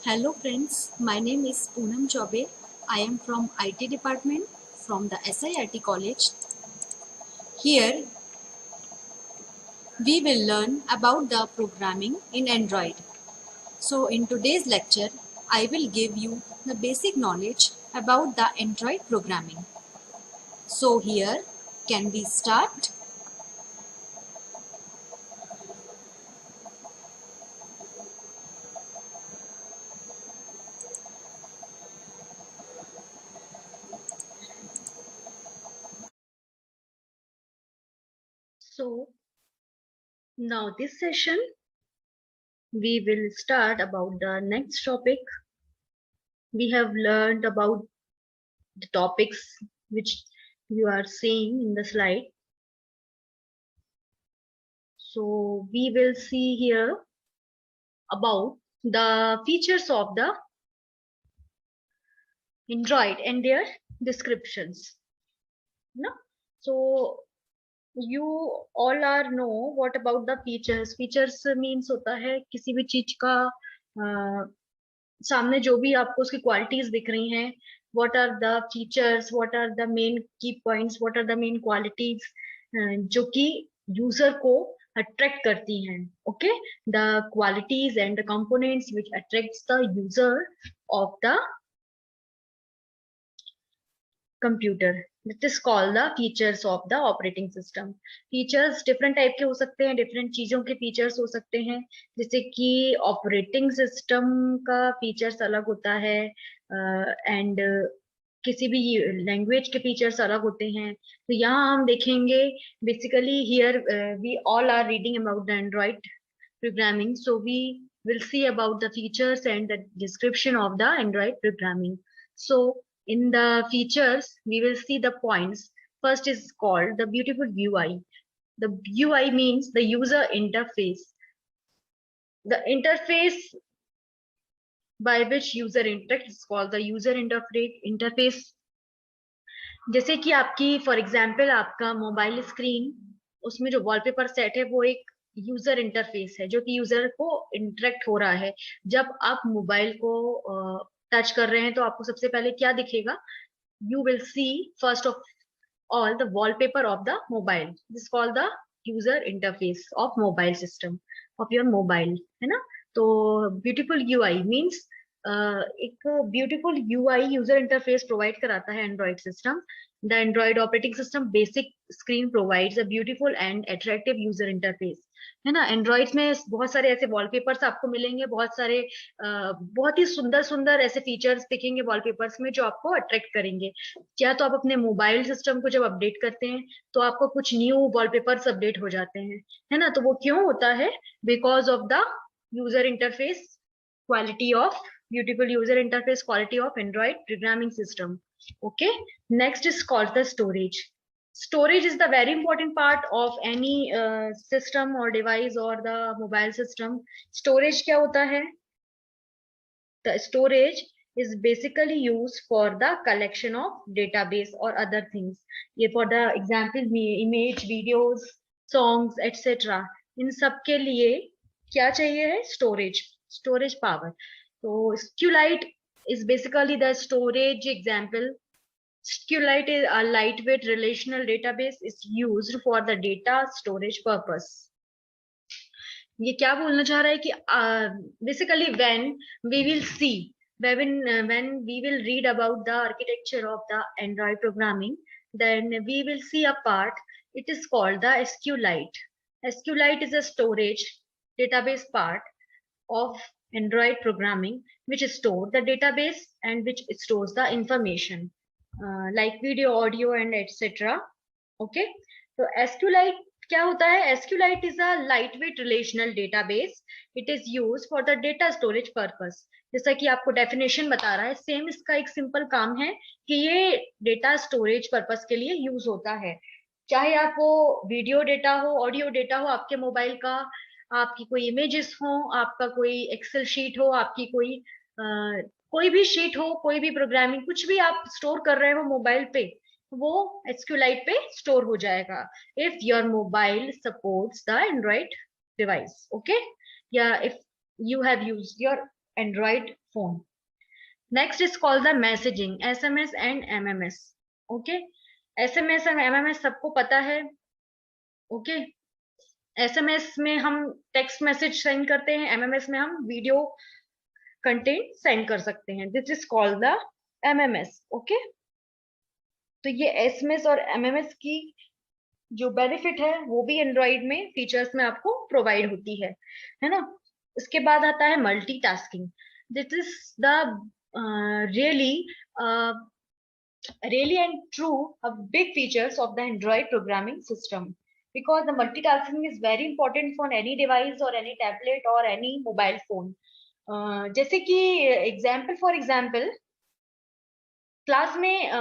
Hello friends, my name is Poonam Chaube. I am from IT department from the SIRT college. Here we will learn about the programming in Android. So in today's lecture, I will give you the basic knowledge about the Android programming. So here, can we start? So now this session, we will start about the next topic. We have learned about the topics which you are seeing in the slide. So we will see here about the features of the Android and their descriptions. No? So you all are know what about the features. Features means होता है किसी भी चीज का सामने जो भी आपको उसकी क्वालिटीज दिख रही हैं. What are the features? What are the main key points? What are the main qualities जो कि यूजर को अट्रैक्ट करती हैं. Okay, the qualities and the components which attracts the user of the computer. This is called the features of the operating system. Features different type के हो सकते हैं, different चीजों के फीचर्स हो सकते हैं. जैसे कि ऑपरेटिंग सिस्टम का फीचर्स अलग होता है एंड किसी भी लैंग्वेज के फीचर्स अलग होते हैं. तो यहाँ हम देखेंगे basically here we all are reading about the Android programming, so we will see about the features and the description of the Android programming. So in the features we will see the points. First is called the beautiful UI. The UI means the user interface, the interface by which user interacts is called the user interface. जैसे कि आपकी for example आपका mobile screen, उसमें जो wallpaper set है वो एक user interface है जो कि यूजर को इंटरेक्ट हो रहा है. जब आप मोबाइल को टच कर रहे हैं तो आपको सबसे पहले क्या दिखेगा? You will see first of all the wallpaper of the mobile. This call the user interface of mobile system of your mobile, है ना. तो ब्यूटीफुल यूआई मीन्स एक beautiful UI user interface provide कराता है Android system. The Android operating system basic screen provides a beautiful and attractive user interface, है ना. Android में बहुत सारे ऐसे वॉलपेपर्स आपको मिलेंगे, बहुत सारे बहुत ही सुंदर सुंदर ऐसे फीचर्स दिखेंगे वॉलपेपर्स में जो आपको अट्रैक्ट करेंगे. क्या तो आप अपने मोबाइल सिस्टम को जब अपडेट करते हैं तो आपको कुछ न्यू वॉलपेपर्स अपडेट हो जाते हैं, है ना. तो वो क्यों होता है? Because of the user interface quality of beautiful user interface, quality of Android programming system. Okay, next is called the storage. Storage is the very important part of any system or device or the mobile system. Storage क्या होता है? The storage is basically used for the collection of database or other things. ये for the example image, videos, songs, etc. इन सब के लिए क्या चाहिए है? storage power. So SQLite is basically the storage example. SQLite is a lightweight relational database is used for the data storage purpose. ये क्या बोलना चाह रहा है कि basically when we will see when we will read about the architecture of the Android programming, then we will see a part. It is called the SQLite. SQLite is a storage database part of Android programming which stores the database and which stores the information like video, audio and etc. Okay, so SQLite क्या होता है? SQLite is a lightweight relational database. It is used for the data storage purpose. जैसा कि आपको definition बता रहा है, same इसका एक सिंपल काम है कि ये डेटा स्टोरेज पर्पस के लिए यूज होता है. चाहे आप वो वीडियो डेटा हो, ऑडियो डेटा हो आपके मोबाइल का, आपकी कोई इमेजेस हो, आपका कोई एक्सेल शीट हो, आपकी कोई भी शीट हो, कोई भी प्रोग्रामिंग, कुछ भी आप स्टोर कर रहे हो मोबाइल पे, वो SQLite पे स्टोर हो जाएगा if your mobile supports the Android device. Okay, या if you have used your Android phone. Next is called the messaging, SMS and MMS. Okay, SMS और MMS सबको पता है. Okay, SMS में हम टेक्स्ट मैसेज सेंड करते हैं, MMS में हम वीडियो कंटेंट सेंड कर सकते हैं. This is called the MMS. Okay, तो ये SMS और MMS की जो बेनिफिट है वो भी एंड्रॉइड में फीचर्स में आपको प्रोवाइड होती है ना. इसके बाद आता है multitasking. This is the really really and true a big features of the Android programming system, because the multitasking is very important for any device or any tablet or any mobile phone. जैसे कि example for example, class में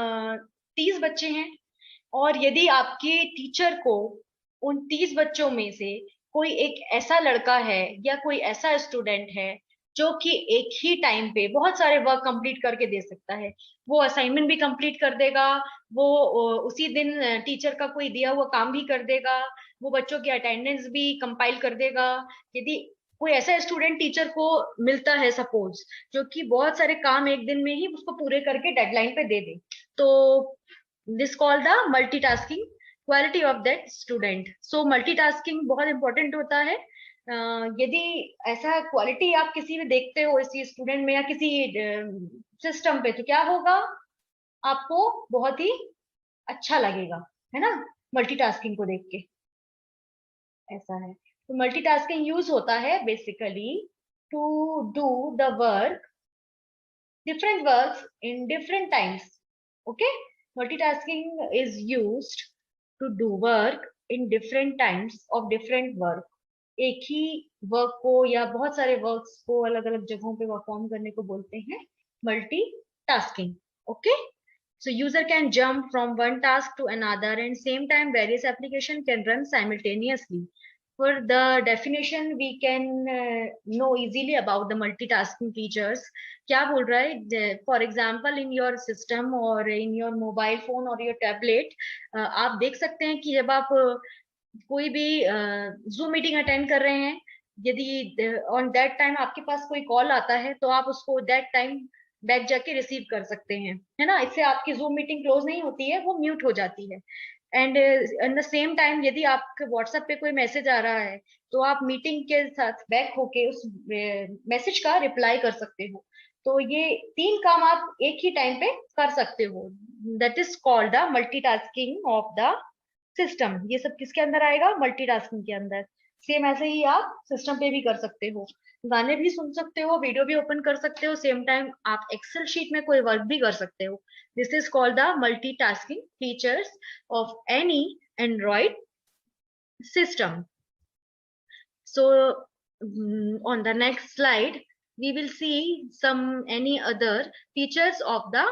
30 बच्चे हैं और यदि आपके teacher को उन 30 बच्चों में से कोई एक ऐसा लड़का है या कोई ऐसा स्टूडेंट है जो कि एक ही टाइम पे बहुत सारे वर्क कंप्लीट करके दे सकता है, वो असाइनमेंट भी कंप्लीट कर देगा, वो उसी दिन टीचर का कोई दिया हुआ काम भी कर देगा, वो बच्चों की अटेंडेंस भी कंपाइल कर देगा. यदि कोई ऐसा स्टूडेंट टीचर को मिलता है सपोज, जो कि बहुत सारे काम एक दिन में ही उसको पूरे करके डेडलाइन पे दे दे, तो this called the multitasking quality of that student. So multitasking बहुत इंपॉर्टेंट होता है. यदि ऐसा क्वालिटी आप किसी में देखते हो इसी स्टूडेंट में या किसी सिस्टम पे, तो क्या होगा, आपको बहुत ही अच्छा लगेगा, है ना, मल्टीटास्किंग को देख के. ऐसा है. तो मल्टीटास्किंग यूज होता है basically to do the work, different works in different times. Okay, multitasking is used to do work in different times of different work. एक ही वर्क को या बहुत सारे वर्क्स को अलग अलग जगहों पे परफॉर्म करने को बोलते हैं multitasking. Okay, so user can jump from one task to another and same time various application can run simultaneously. For the definition we can know easily about the multitasking features. क्या बोल रहा है, for example in your system और in your mobile phone और your tablet, आप देख सकते हैं कि जब आप कोई भी जूम मीटिंग अटेंड कर रहे हैं, यदि ऑन दैट टाइम आपके पास कोई कॉल आता है तो आप उसको दैट टाइम बैक जाके रिसीव कर सकते हैं, है ना. इससे आपकी जूम मीटिंग क्लोज नहीं होती है, वो म्यूट हो जाती है. And in the same time यदि आपके व्हाट्सएप पे कोई मैसेज आ रहा है तो आप मीटिंग के साथ बैक होके उस मैसेज का रिप्लाई कर सकते हो. तो ये 3 काम आप एक ही टाइम पे कर सकते हो. That is called the multitasking of the system. ये सब किसके अंदर आएगा, मल्टीटास्किंग के अंदर. सेम ऐसे ही आप सिस्टम पे भी कर सकते हो, गाने भी सुन सकते हो, वीडियो भी ओपन कर सकते हो, सेम टाइम आप एक्सेल शीट में कोई वर्क भी कर सकते हो. This is called the multitasking features of any Android system. So on the next slide we will see any other features of the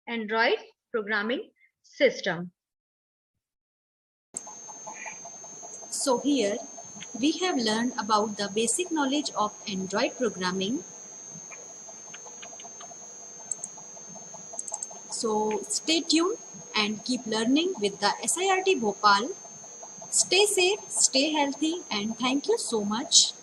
Android programming system. So here we have learned about the basic knowledge of Android programming. So stay tuned and keep learning with the SIRT Bhopal. Stay safe, stay healthy, and thank you so much.